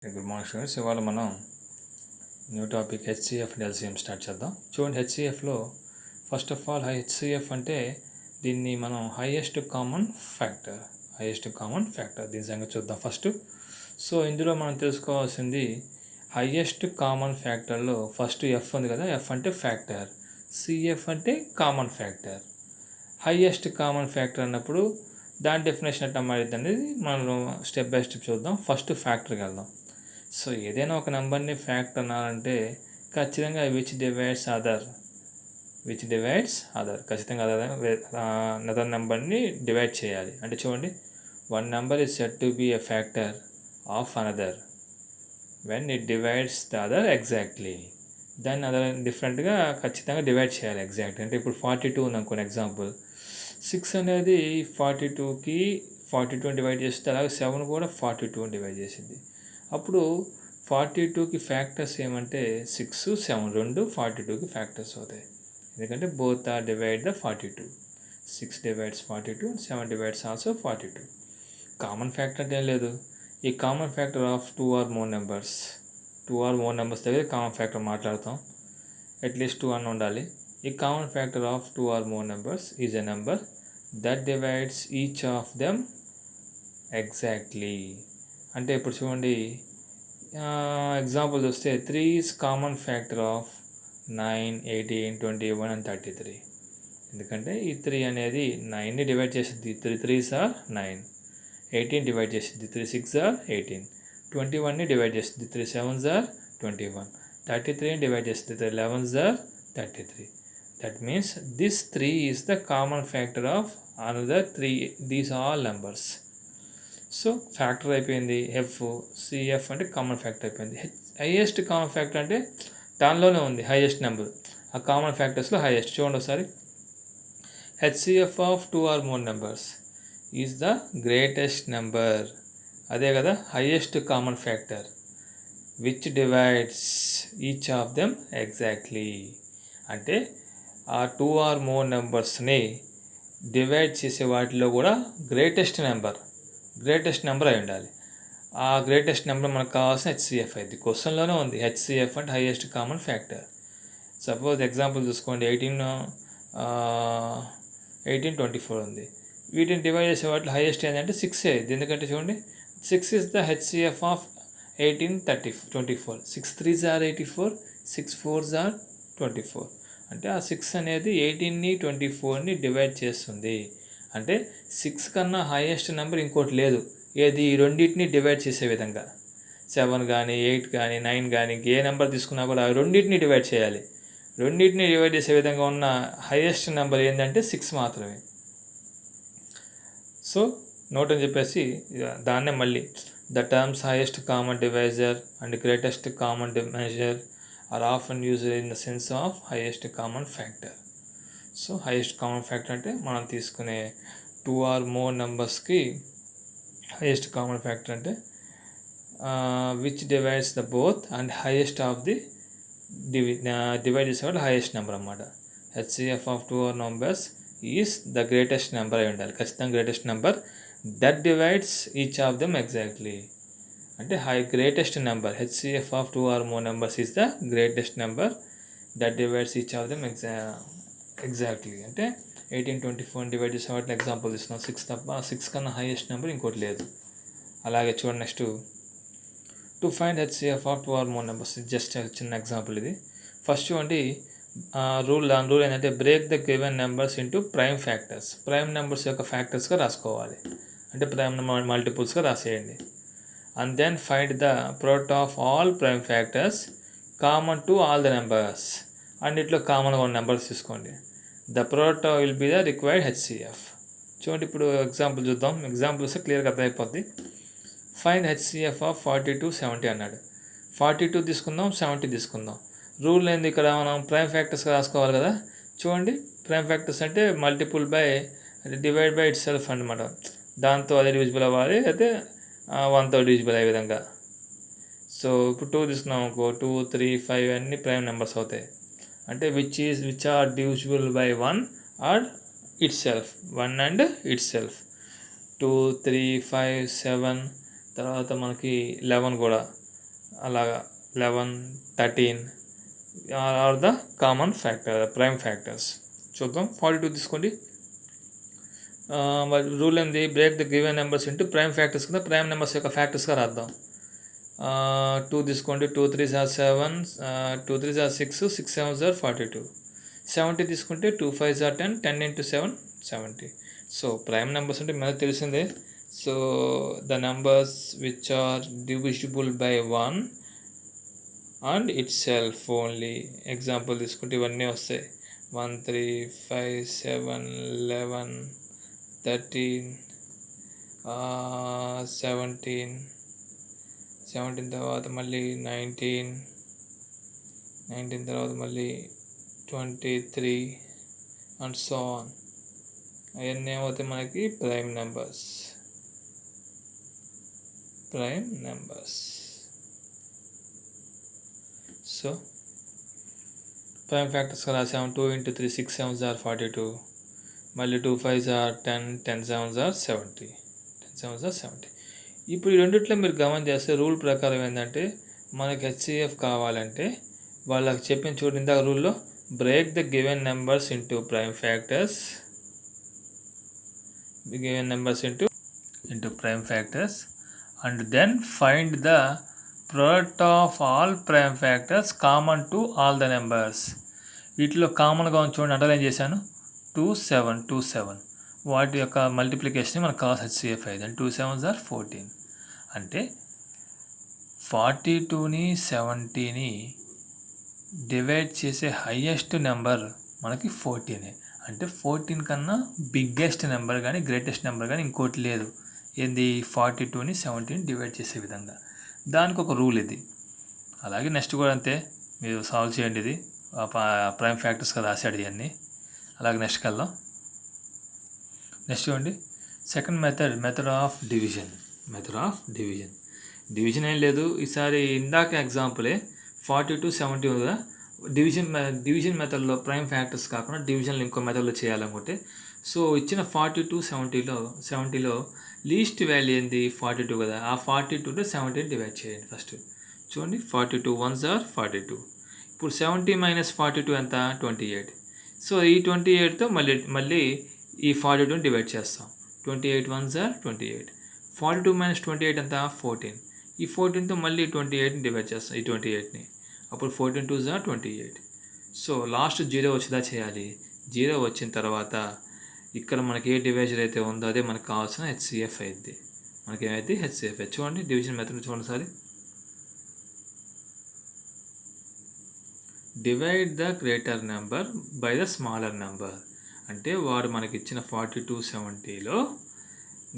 Good morning students. ఇవాళ మనం new topic HCF and LCM start చేద్దాం. చూడండి, హెచ్సిఎఫ్లో ఫస్ట్ ఆఫ్ ఆల్ హెచ్సిఎఫ్ అంటే దీన్ని మనం హైయెస్ట్ కామన్ ఫ్యాక్టర్ దీని సంగతి చూద్దాం ఫస్ట్. సో ఇందులో మనం తెలుసుకోవాల్సింది హైయెస్ట్ కామన్ ఫ్యాక్టర్లో ఫస్ట్ ఎఫ్ ఉంది కదా, ఎఫ్ అంటే ఫ్యాక్టర్, సిఎఫ్ అంటే common factor. Highest common factor అన్నప్పుడు దాని డెఫినేషన్ ఎట్లా మారింది అనేది మనం స్టెప్ బై స్టెప్ చూద్దాం. ఫస్ట్ ఫ్యాక్టర్కి వెళ్దాం. సో ఏదైనా ఒక నెంబర్ని ఫ్యాక్టర్ అనాలంటే ఖచ్చితంగా విచ్ డివైడ్స్ అదర్ ఖచ్చితంగా అదర్ నెంబర్ని డివైడ్ చేయాలి. అంటే చూడండి, one number is said to be a factor of another when it divides the other exactly. దాన్ని అదర్ డిఫరెంట్గా ఖచ్చితంగా డివైడ్ చేయాలి ఎగ్జాక్ట్. అంటే ఇప్పుడు 42 ఉంది అనుకోండి ఎగ్జాంపుల్, 6 అనేది 42 డివైడ్ చేస్తే అలాగే 7 కూడా 42 డివైడ్ చేసింది. అప్పుడు 42కి ఫ్యాక్టర్స్ ఏమంటే 6, 7 రెండు 42కి ఫ్యాక్టర్స్ అవుతాయి. ఎందుకంటే both are divide the 42. 6 divides 42, 7 divides also 42. Common factor అంటే ఏం లేదు, ఈ common factor of 2 or more numbers దగ్గర కామన్ ఫ్యాక్టర్ మాట్లాడతాం. అట్లీస్ట్ 2 అన్న ఉండాలి. ఈ common factor of 2 or more numbers is a number that divides each of them exactly. అంటే ఇప్పుడు చూడండి, ఎగ్జాంపుల్ చూస్తే 3 is common factor of 9, 18, 21 and 33. ఎందుకంటే ఈ 3 అనేది 9ని డివైడ్ చేసిద్ది. 3 3s are 9. 18 డివైడ్ చేసిద్ది. 3 6s are 18. 21ని డివైడ్ చేసిద్ది. 3 7s are 21. 33ని డివైడ్ చేసిద్ది. 3 11s are 33. That means this 3 is the common factor of another 3. These are all numbers. So factor అయిపోయింది. CF అంటే common factor అయిపోయింది. హైయెస్ట్ కామన్ ఫ్యాక్టర్ అంటే దానిలోనే ఉంది highest number. ఆ common ఫ్యాక్టర్స్లో highest చూడండి ఒకసారి. HCF of 2 or more numbers is the greatest number. అదే కదా highest common factor which divides each of them exactly. అంటే ఆ 2 or more నెంబర్స్ని డివైడ్ చేసే వాటిలో కూడా గ్రేటెస్ట్ నెంబర్ అయి ఉండాలి. ఆ గ్రేటెస్ట్ నెంబర్ మనకు కావాల్సిన హెచ్సిఎఫ్ అయింది. క్వశ్చన్లోనే ఉంది హెచ్సిఎఫ్ అంటే highest common factor. Suppose example చూసుకోండి, 18, 24 ఉంది. వీటిని డివైడ్ చేసే వాటిలో హైయెస్ట్ ఏంటంటే 6 అయింది. ఎందుకంటే చూడండి, 6 is the HCF of 18, 24. 6 3s are 84, 6 4s are 24. అంటే ఆ 6 అనేది 18ని 24ని డివైడ్ చేస్తుంది. అంటే 6 కన్నా హైయెస్ట్ నెంబర్ ఇంకోటి లేదు. ఏది? ఈ రెండింటిని డివైడ్ చేసే విధంగా 7 కానీ 8 కానీ 9 కానీ ఏ నెంబర్ తీసుకున్నా కూడా ఆ రెండింటిని డివైడ్ చేయాలి. రెండింటిని డివైడ్ చేసే విధంగా ఉన్న హైయెస్ట్ నెంబర్ ఏంటంటే 6 మాత్రమే. సో నోట్ అని చెప్పేసి దాన్నే మళ్ళీ the terms highest common divisor and greatest common measure are often used in the sense of highest common factor. So highest common factor అంటే మనం తీసుకునే 2 or more నెంబర్స్కి హైయెస్ట్ కామన్ ఫ్యాక్టర్ అంటే which divides the both and highest of the divide చేసేవాళ్ళు highest number అన్నమాట. HCF of 2 or numbers is the greatest number అయి ఉండాలి. ఖచ్చితంగా greatest number that divides each of them exactly. అంటే greatest number HCF of 2 or more numbers is the greatest number that divides each of them exactly. అంటే 18, 24 divide చేసే వాటిని example ఇస్తున్నాం. 6 తప్ప 6 కన్నా హైయెస్ట్ నెంబర్ ఇంకోటి లేదు. అలాగే చూడండి, next to find HCF of 2 or more numbers. Just చిన్న ఎగ్జాంపుల్ ఇది. ఫస్ట్ చూడండి, రూల్ ఏంటంటే break the given numbers into prime factors. Prime numbers యొక్క ఫ్యాక్టర్స్గా రాసుకోవాలి. అంటే ప్రైమ్ నెంబర్ మల్టిపుల్స్గా రాసేయండి. And then find the product of all prime factors common to all the numbers. అన్నిట్లో కామన్గా ఉన్న నెంబర్స్ తీసుకోండి. The product will be the required HCF. చూడండి, ఇప్పుడు ఎగ్జాంపుల్ చూద్దాం. ఎగ్జాంపుల్ వస్తే క్లియర్గా అర్థమైపోద్ది. ఫైండ్ హెచ్సిఎఫ్ ఆఫ్ 42, 70 అన్నాడు. 42 తీసుకుందాం, 70 తీసుకుందాం. రూల్ ఏంది ఇక్కడ? మనం ప్రైమ్ ఫ్యాక్టర్స్గా రాసుకోవాలి కదా. చూడండి, ప్రైమ్ ఫ్యాక్టర్స్ అంటే multiple by divide by it self అనమాట. దాంతో అదే డివిజిబుల్ అవ్వాలి, అయితే 1తో డివిజిబుల్ అయ్యే విధంగా. సో ఇప్పుడు 2 తీసుకున్నాం అనుకో, 2, 3, 5 అన్నీ ప్రైమ్ నెంబర్స్ అవుతాయి. అంటే which are divisible by 1 or itself, 1 and itself. 2, 3, 5, 7 తర్వాత మనకి 11 కూడా అలాగా 11, 13 are the common factor, prime factors. చూద్దాం. 42 తీసుకోండి. మరి రూల్ ఏంది? Break the given numbers into prime factors కింద ప్రైమ్ నెంబర్స్ యొక్క ఫ్యాక్టర్స్గా రాద్దాం. 2 తీసుకోండి. 2 3s are 7, 2 3s are 6, 6 7s are 42. 70 తీసుకుంటే 2 5s are 10, 10 into 7 70. So prime numbers అంటే మనకు తెలిసిందే. So the numbers which are divisible by 1 and itself only. Example తీసుకుంటే ఇవన్నీ వస్తాయి. 1 3 5 7 11 13 17 తర్వాత మళ్ళీ 19 తర్వాత మళ్ళీ 23 అండ్ సో ఆన్. అవన్నీ ఏమవుతాయి మనకి? Prime numbers. సో ప్రైమ్ ఫ్యాక్టర్స్గా రాసాము. 2 into 3 6 7s are 42. మళ్ళీ 2 5s are 10, 10 7s are 70. ఇప్పుడు ఈ రెండిట్లో మీరు గమనం చేస్తే రూల్ ప్రకారం ఏంటంటే మనకి హెచ్సిఎఫ్ కావాలంటే వాళ్ళకి చెప్పిన చూడండి ఇందాక రూల్లో, break the given numbers into prime factors, and then find the product of all prime factors common to all the numbers. వీటిలో కామన్గా చూడండి అండర్లైన్ చేశాను. 2 7 2 7 వాటి యొక్క మల్టిప్లికేషన్ మనకు కావాల్సిన హెచ్సిఎఫ్ అయింది. 2 7s are 14. అంటే 42ని 70ని డివైడ్ చేసే హయ్యెస్ట్ నెంబర్ మనకి 14. అంటే 14 కన్నా బిగ్గెస్ట్ నెంబర్ కానీ గ్రేటెస్ట్ నెంబర్ కానీ ఇంకోటి లేదు. ఏంది? 42ని 70ని డివైడ్ చేసే విధంగా. దానికి ఒక రూల్ ఇది. అలాగే నెక్స్ట్ కూడా అంతే, మీరు సాల్వ్ చేయండి. ఇది ప్రైమ్ ఫ్యాక్టర్స్గా రాశాడు ఇవన్నీ. అలాగే నెక్స్ట్కి వెళ్దాం. నెక్స్ట్ చూడండి, second method of division. Division ఏం లేదు, ఈసారి ఇందాక ఎగ్జాంపులే 42 70 ఉంది కదా. డివిజన్ మెథడ్లో ప్రైమ్ ఫ్యాక్టర్స్ కాకుండా డివిజన్లో ఇంకో మెథడ్లో చేయాలనుకుంటే, సో ఇచ్చిన 42 70లో లీస్ట్ వాల్యూ ఏంది? 42 కదా. ఆ 42తో 70 డివైడ్ చేయండి ఫస్ట్. చూడండి, 42 1s are 42. ఇప్పుడు 70 - 42 ఎంత? 28. సో ఈ 28తో మళ్ళీ ఈ 42ని డివైడ్ చేస్తాం. 28 1s are 28. 42 - 28 ఎంత? 14. ఈ 14తో మళ్ళీ 28ని డివైడ్ చేస్తాం, ఈ 28ని. అప్పుడు 14 2s are 28. సో లాస్ట్ 0 వచ్చేదా చేయాలి. 0 వచ్చిన తర్వాత ఇక్కడ మనకి ఏ డివైజర్ అయితే ఉందో అదే మనకు కావాల్సిన హెచ్సిఎఫ్ అయింది. మనకి ఏమైతే హెచ్సిఎఫ్. చూడండి డివిజన్ మెథడ్ చూడండి సారి. Divide the greater number by the smaller number. అంటే వాడు మనకి ఇచ్చిన 42 70లో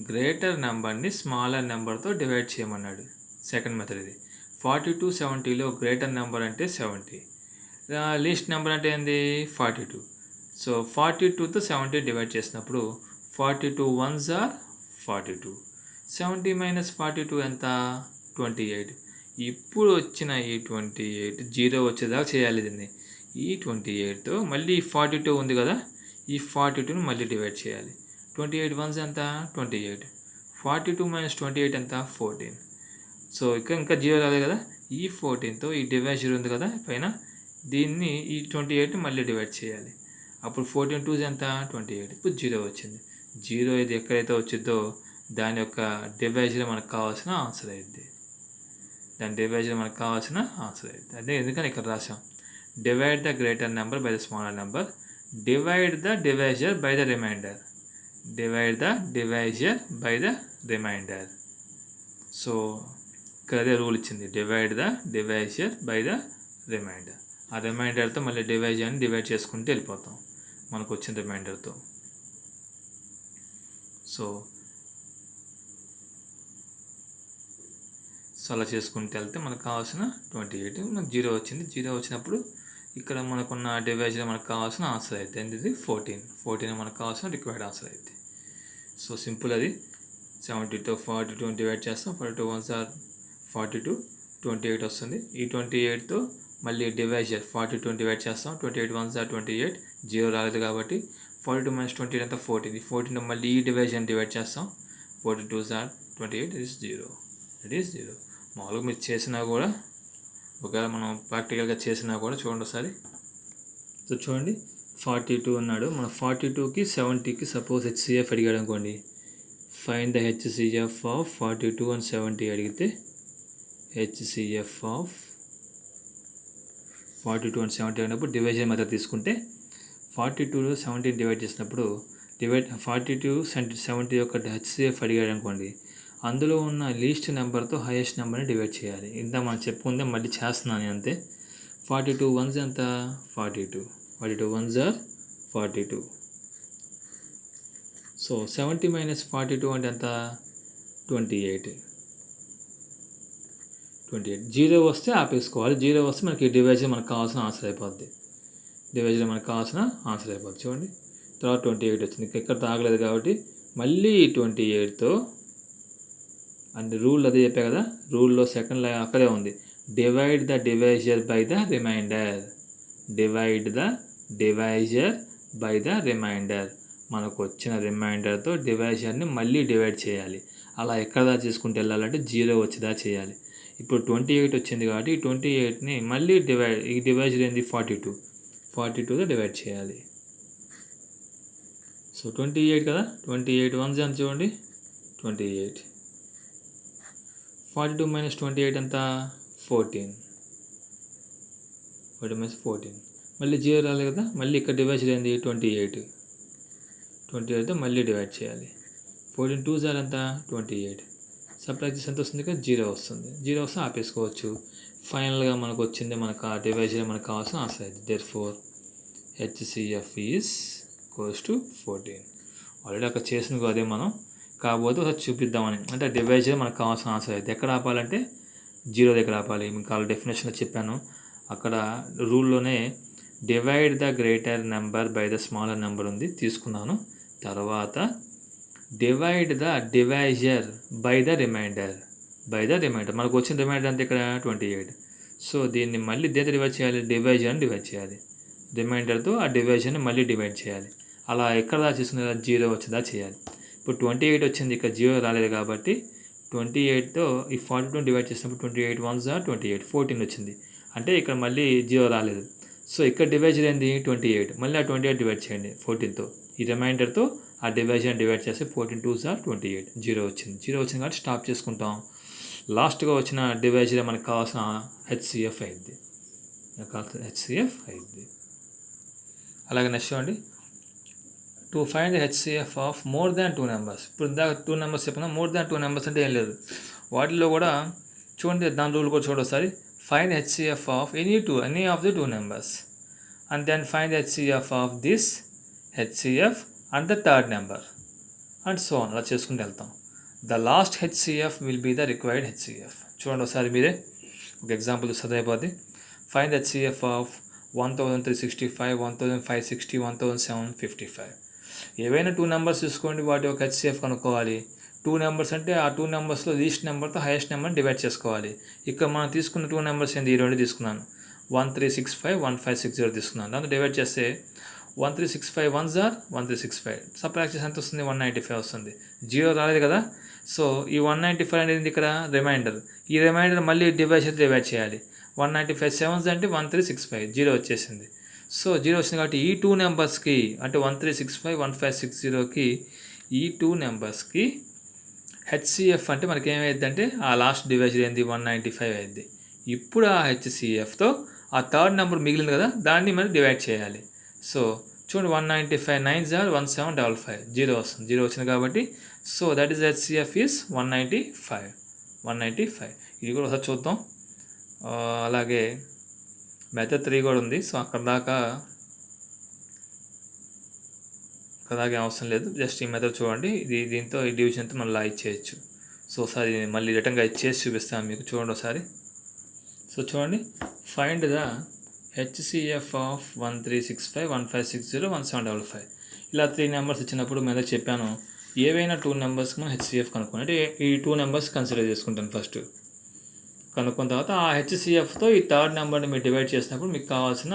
గ్రేటర్ నెంబర్ని స్మాలర్ నెంబర్తో డివైడ్ చేయమన్నాడు. సెకండ్ మెథడ్ ఇది. 42 70లో గ్రేటర్ నెంబర్ అంటే 70, లీస్ట్ నెంబర్ అంటే ఏంది? 42. సో 42తో 70 డివైడ్ చేసినప్పుడు 42 1s are 42. 70 - 42 ఎంత? 28. ఇప్పుడు వచ్చిన ఈ 28 0 వచ్చేదాకా చేయాలి దీన్ని. ఈ 28తో మళ్ళీ 42 ఉంది కదా, ఈ 42ని మళ్ళీ డివైడ్ చేయాలి. 28 1s ఎంత? 28. 42 - 28 ఎంత? 14. సో ఇంకా 0 రాలేదు కదా. ఈ 14తో ఈ డివైజర్ ఉంది కదా పైన, దీన్ని ఈ 28ని మళ్ళీ డివైడ్ చేయాలి. అప్పుడు 14 2s ఎంత? 28. ఇప్పుడు 0 వచ్చింది. 0 ఇది ఎక్కడైతే వచ్చిందో దాని యొక్క డివైజర్ మనకు కావాల్సిన ఆన్సర్ అయింది. అదే ఎందుకని ఇక్కడ రాసాం. Divide the greater number by the smaller number, divide the divisor by the remainder. So ఇక్కడ అదే రూల్ ఇచ్చింది, divide the divisor by the remainder. ఆ రిమైండర్తో మళ్ళీ డివైజర్ని డివైడ్ చేసుకుంటూ వెళ్ళిపోతాం మనకు వచ్చిన రిమైండర్తో. సో అలా చేసుకుంటూ వెళ్తే మనకు కావాల్సిన 28 మనకు 0 వచ్చింది. 0 వచ్చినప్పుడు ఇక్కడ మనకున్న డివైజర్ మనకు కావాల్సిన ఆన్సర్ అయితే ఇది 14 మనకు కావాల్సిన రిక్వైర్డ్ ఆన్సర్ అయితే. సో సింపుల్ అది. 70తో 42 డివైడ్ చేస్తాం. 42 1s are 42, 28 వస్తుంది. ఈ 28తో మళ్ళీ డివైజర్ 42 డివైడ్ చేస్తాం. 28 1s are 28, 0 రాలేదు కాబట్టి 42 - 28 అంతా 14. ఈ 14 మళ్ళీ ఈ డివైజర్ డివైడ్ చేస్తాం. 42 2s are 28, ఇట్ ఈస్ 0. మామూలుగా మీరు చేసినా కూడా ఒకవేళ మనం ప్రాక్టికల్గా చేసినా కూడా చూడండి ఒకసారి. సో చూడండి 42 అన్నాడు. మన 42కి 70కి సపోజ్ హెచ్సిఎఫ్ అడిగాడు అనుకోండి. Find the HCF of 42 and 70 అడిగితే హెచ్సిఎఫ్ ఆఫ్ 42 అండ్ 70 అయినప్పుడు డివిజన్ మెథడ్ తీసుకుంటే 42 70 డివైడ్ చేసినప్పుడు 42 70 యొక్క హెచ్సిఎఫ్ అడిగాడు అనుకోండి. అందులో ఉన్న లీస్ట్ నెంబర్తో హైయెస్ట్ నెంబర్ని డివైడ్ చేయాలి. ఇంత మనం చెప్పుకుందే మళ్ళీ చేస్తున్నాను అంతే. 42 1s ఎంత 42 1s are 42. సో 70 - 42 అంటే ఎంత 28. 0 వస్తే ఆపేసుకోవాలి. 0 వస్తే మనకి డివైజర్ మనకు కావాల్సిన ఆన్సర్ అయిపోద్ది. చూడండి. తర్వాత 28 వచ్చింది. ఎక్కడ తాగలేదు కాబట్టి మళ్ళీ 28తో అండ్ రూల్ అదే చెప్పా కదా. రూల్లో సెకండ్ లైన్ అక్కడే ఉంది. Divide the divisor by the remainder. మనకు వచ్చిన రిమైండర్తో డివైజర్ని మళ్ళీ డివైడ్ చేయాలి. అలా ఎక్కడ దా చేసుకుంటూ వెళ్ళాలంటే 0 వచ్చేదా చేయాలి. ఇప్పుడు 28 వచ్చింది కాబట్టి ఈ 28ని మళ్ళీ ఈ డివైజర్ ఏంది 42తో డివైడ్ చేయాలి. సో 28 కదా, 28 1s అని చూడండి 28. 42 - 28 ఎంత 14. 40 - 14 మళ్ళీ 0 రాలేదు కదా. మళ్ళీ ఇక్కడ డివైజర్ ఏంది 28తో మళ్ళీ డివైడ్ చేయాలి. 14 2s are ఎంత 28. సబ్ట్రాక్ట్ చేసి ఎంత వస్తుంది కదా 0 వస్తుంది. 0 వస్తే ఆపేసుకోవచ్చు. ఫైనల్గా మనకు వచ్చింది మనకు ఆ డివైజర్ మనకు కావాల్సిన ఆన్సర్ అయింది. Therefore HCF is equals to 14. Already అక్కడ చేసింది అదే మనం, కాకపోతే ఒకసారి చూపిద్దామని. అంటే డివైజర్ మనకు కావాల్సిన ఆన్సర్ అయితే ఎక్కడ ఆపాలంటే 0 దగ్గర ఆపాలి. మీకు కాల్ డెఫినేషన్లో చెప్పాను. అక్కడ రూల్లోనే divide the greater number by the smaller number ఉంది, తీసుకున్నాను. తర్వాత divide the divisor by the remainder. మనకు వచ్చిన రిమైండర్ అంతే ఇక్కడ 28. సో దీన్ని మళ్ళీ దేంతో డివైడ్ చేయాలి, డివైజర్ని డివైడ్ చేయాలి. రిమైండర్తో ఆ డివైజర్ని మళ్ళీ డివైడ్ చేయాలి. అలా ఎక్కడ దా చేసుకునే 0 వచ్చేదా చేయాలి. ఇప్పుడు 28 వచ్చింది, ఇక్కడ 0 రాలేదు కాబట్టి 28తో ఈ 42 డివైడ్ చేసినప్పుడు 28 1s are 28. 14 వచ్చింది అంటే ఇక్కడ మళ్ళీ 0 రాలేదు. సో ఇక్కడ డివైజర్ ఏంది 28. మళ్ళీ ఆ 28 డివైడ్ చేయండి 14తో. ఈ రిమైండర్తో ఆ డివైజర్ డివైడ్ చేస్తే 14 2s are 28. 0 వచ్చింది కాబట్టి స్టాప్ చేసుకుంటాం. లాస్ట్గా వచ్చిన డివైజర్ మనకు కావాల్సిన హెచ్సిఎఫ్ అయింది. అలాగే నెక్స్ట్ చూడండి, to find the HCF of more than 2 numbers. ఇప్పుడు ఇందాక 2 నెంబర్స్ చెప్పినా, మోర్ దాన్ 2 నెంబర్స్ అంటే ఏం లేదు. వాటిలో కూడా చూడండి, దాని రూల్ కూడా చూడండి ఒకసారి. Find HCF of any of the 2 numbers and then find HCF of this HCF and the third number and so on. అలా చేసుకుంటూ వెళ్తాం. The last HCF will be the required HCF. చూడండి ఒకసారి మీరే ఒక ఎగ్జాంపుల్ చూస్తే అయిపోద్ది. Find HCF of 1365, 1560, 1755. ఏవైనా 2 నెంబర్స్ తీసుకోండి, వాటి యొక్క హెచ్సిఎఫ్ కనుక్కోవాలి. 2 నెంబర్స్ అంటే ఆ 2 నెంబర్స్లో లీస్ట్ నెంబర్తో హైయెస్ట్ నెంబర్ని డివైడ్ చేసుకోవాలి. ఇక్కడ మనం తీసుకున్న 2 నెంబర్స్ ఏంది, ఈ 2 తీసుకున్నాను. 1365, 1560 తీసుకున్నాను. దాంతో డివైడ్ చేస్తే 1365 1s are 1365. సబ్ట్రాక్ట్ చేసి ఎంత వస్తుంది 195 వస్తుంది. 0 రాలేదు కదా. సో ఈ 195 అనేది ఇక్కడ రిమైండర్. ఈ రిమైండర్ మళ్ళీ డివైడ్ చేయాలి. 195 7s అంటే 1365. 0 వచ్చేసింది. సో 0 వచ్చింది కాబట్టి ఈ 2 నెంబర్స్కి అంటే 1365 1560కి ఈ 2 నెంబర్స్కి హెచ్సిఎఫ్ అంటే మనకి ఏమైంది అంటే ఆ లాస్ట్ డివైజర్ ఏంది 195 అయింది. ఇప్పుడు ఆ హెచ్సిఎఫ్తో ఆ థర్డ్ నెంబర్ మిగిలింది కదా, దాన్ని మనం డివైడ్ చేయాలి. సో చూడండి 195 9s are 1755. 0 వస్తుంది. 0 వచ్చింది కాబట్టి so that is HCF is 195. ఇది కూడా ఒకసారి చూద్దాం. అలాగే మెథడ్ 3 కూడా ఉంది. సో అక్కడ దాకా అవసరం లేదు. జస్ట్ ఈ మెథడ్ చూడండి. దీంతో ఈ డివిజన్తో మనం లా ఇచ్చేయచ్చు. సో ఒకసారి మళ్ళీ రిటర్న్గా ఇచ్చేసి చూపిస్తాను మీకు. చూడండి ఒకసారి. సో చూడండి, ఫైండ్ ద హెచ్సిఎఫ్ ఆఫ్ 1365, 1560, 1755. ఇలా 3 నెంబర్స్ ఇచ్చినప్పుడు మీద చెప్పాను, ఏవైనా 2 నెంబర్స్కి మనం హెచ్సిఎఫ్ కనుక్కోండి. అంటే ఈ 2 నెంబర్స్ కన్సిడర్ చేసుకుంటాను. ఫస్ట్ కనుక్కున్న తర్వాత ఆ హెచ్సిఎఫ్తో ఈ థర్డ్ నెంబర్ని మీరు డివైడ్ చేసినప్పుడు మీకు కావాల్సిన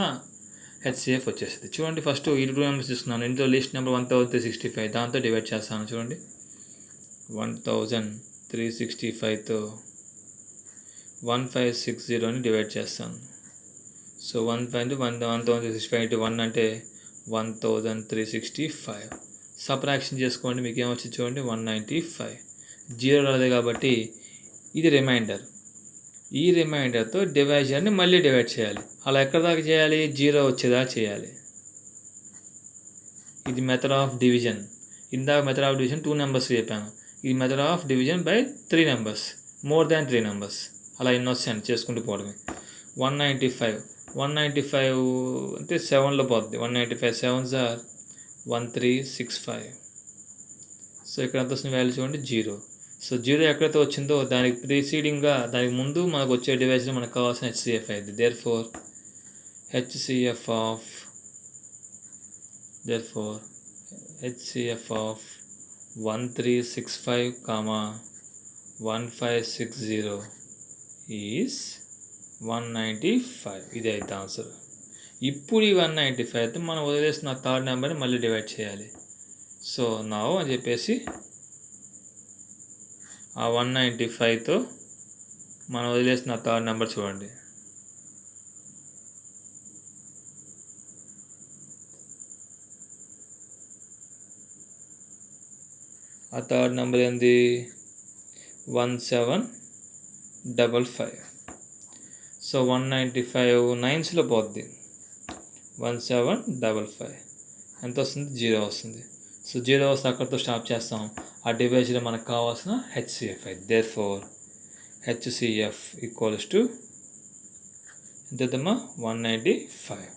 హెచ్సిఎఫ్ వచ్చేస్తుంది. చూడండి, ఫస్ట్ ఈ 2 నెంబర్స్ తీసుకున్నాను. ఇందులో లిస్ట్ నెంబర్ 1365, దాంతో డివైడ్ చేస్తాను. చూడండి 1365తో 1560ని డివైడ్ చేస్తాను. సో 1565 into 1 అంటే 1365. సబ్ట్రాక్షన్ చేసుకోండి, మీకు ఏమొచ్చింది చూడండి 195. జీరో రాలేదు కాబట్టి ఇది రిమైండర్. ఈ రిమైండర్తో డివైజర్ని మళ్ళీ డివైడ్ చేయాలి. అలా ఎక్కడ దాకా చేయాలి? జీరో వచ్చేదాకా చేయాలి. ఇది మెథడ్ ఆఫ్ డివిజన్. ఇందాక మెథడ్ ఆఫ్ డివిజన్ 2 నెంబర్స్ చెప్పాను. ఈ method of division by 3 numbers, more than 3 numbers. అలా ఎన్ని వస్తాయండి చేసుకుంటూ పోవడమే. 195 అంటే 7లో పోద్ది. 195 7s are 1365. సో ఇక్కడ ఎంత వస్తుంది వాల్యూ చూడండి 0. సో 0 ఎక్కడైతే వచ్చిందో దానికి ప్రీసీడింగ్గా, దానికి ముందు మనకు వచ్చే డివైస్లో మనకు కావాల్సిన హెచ్సిఎఫ్ అయింది. therefore HCF of 1365, 1560 is 195. ఇది అయితే ఆన్సర్. ఇప్పుడు ఈ 195 అయితే మనం వదిలేసిన థర్డ్ నెంబర్ని మళ్ళీ డివైడ్ చేయాలి. సో నా అని చెప్పేసి ఆ 195తో మనం వదిలేసిన థర్డ్ నెంబర్ చూడండి. ఆ థర్డ్ నెంబర్ ఏంది? 1755. సో 195 9స్లో పోద్ది. 1755 ఎంత వస్తుంది? 0 వస్తుంది. సో 0 వస్తే అక్కడితో స్టాప్ చేస్తాం. ఆ డివైజ్లో మనకు కావాల్సిన హెచ్సిఎఫ్ అయితే. therefore హెచ్సిఎఫ్ ఈక్వల్స్ టు ఎంతమ్మా 195.